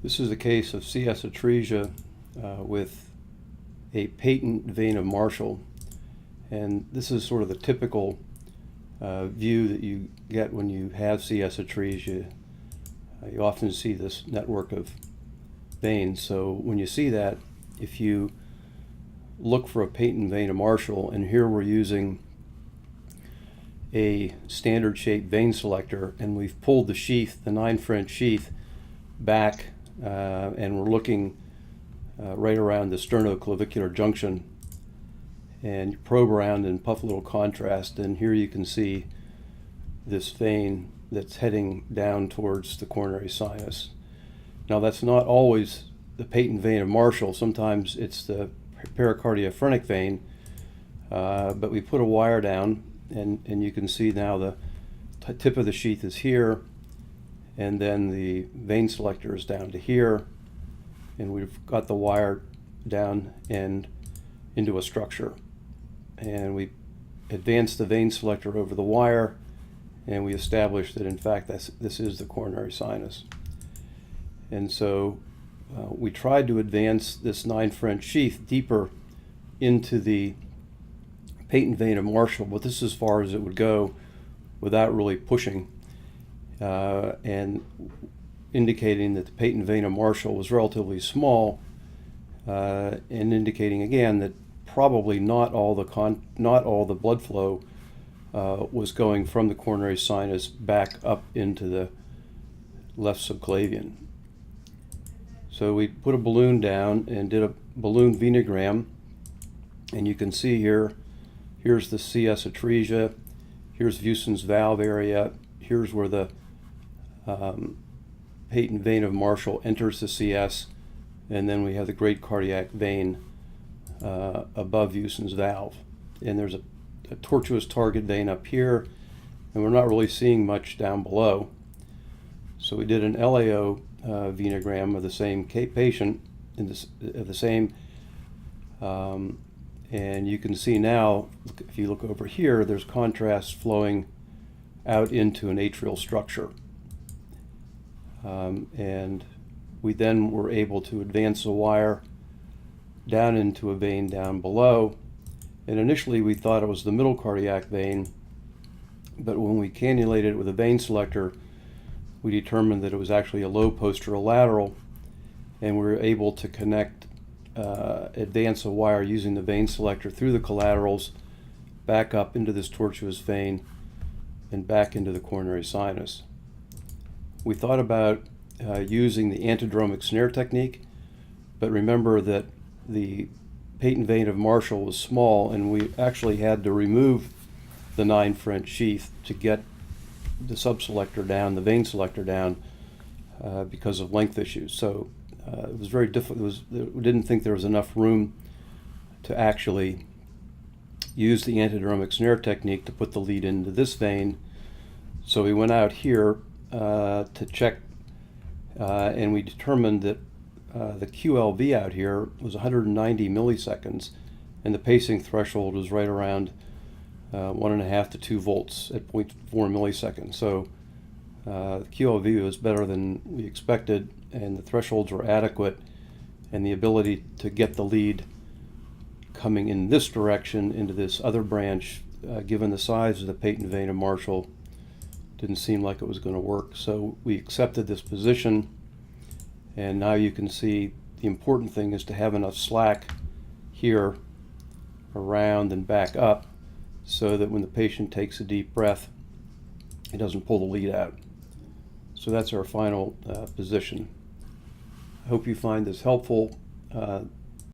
This is a case of CS Atresia with a patent vein of Marshall, and this is sort of the typical view that you get when you have CS Atresia. You often see this network of veins, so when you see that, if you look for a patent vein of Marshall, and here we're using a standard shaped vein selector, and we've pulled the sheath, the 9 French sheath, back, and we're looking right around the sternoclavicular junction, and you probe around and puff a little contrast, and here you can see this vein that's heading down towards the coronary sinus. Now, that's not always the patent vein of Marshall. Sometimes it's the pericardiophrenic vein, but we put a wire down, and you can see now the tip of the sheath is here, and then the vein selector is down to here, and we've got the wire down and into a structure, and we advance the vein selector over the wire, and we establish that in fact this is the coronary sinus. And so we tried to advance this 9 French sheath deeper into the patent vein of Marshall, but this is as far as it would go without really pushing, and indicating that the patent vein of Marshall was relatively small, and indicating again that probably not all the blood flow was going from the coronary sinus back up into the left subclavian. So we put a balloon down and did a balloon venogram, and you can see here's the CS Atresia, here's Vuessen's valve area, here's where the patent vein of Marshall enters the CS, and then we have the great cardiac vein above Vuessen's valve. And there's a tortuous target vein up here, and we're not really seeing much down below. So we did an LAO venogram of the same patient, and you can see now, if you look over here, there's contrast flowing out into an atrial structure. And we then were able to advance a wire down into a vein down below. And initially we thought it was the middle cardiac vein, but when we cannulated it with a vein selector, we determined that it was actually a low posterolateral, and we were able to advance a wire using the vein selector through the collaterals, back up into this tortuous vein, and back into the coronary sinus. We thought about using the antidromic snare technique, but remember that the patent vein of Marshall was small, and we actually had to remove the 9 French sheath to get the subselector down, the vein selector down, because of length issues. So it was very difficult. We didn't think there was enough room to actually use the antidromic snare technique to put the lead into this vein. So we went out here to check, and we determined that the QLV out here was 190 milliseconds, and the pacing threshold was right around 1.5 to 2 volts at 0.4 milliseconds. So the QLV was better than we expected, and the thresholds were adequate, and the ability to get the lead coming in this direction into this other branch, given the size of the patent vein of Marshall, didn't seem like it was going to work. So we accepted this position, and now you can see the important thing is to have enough slack here around and back up, so that when the patient takes a deep breath, he doesn't pull the lead out. So that's our final position. I hope you find this helpful.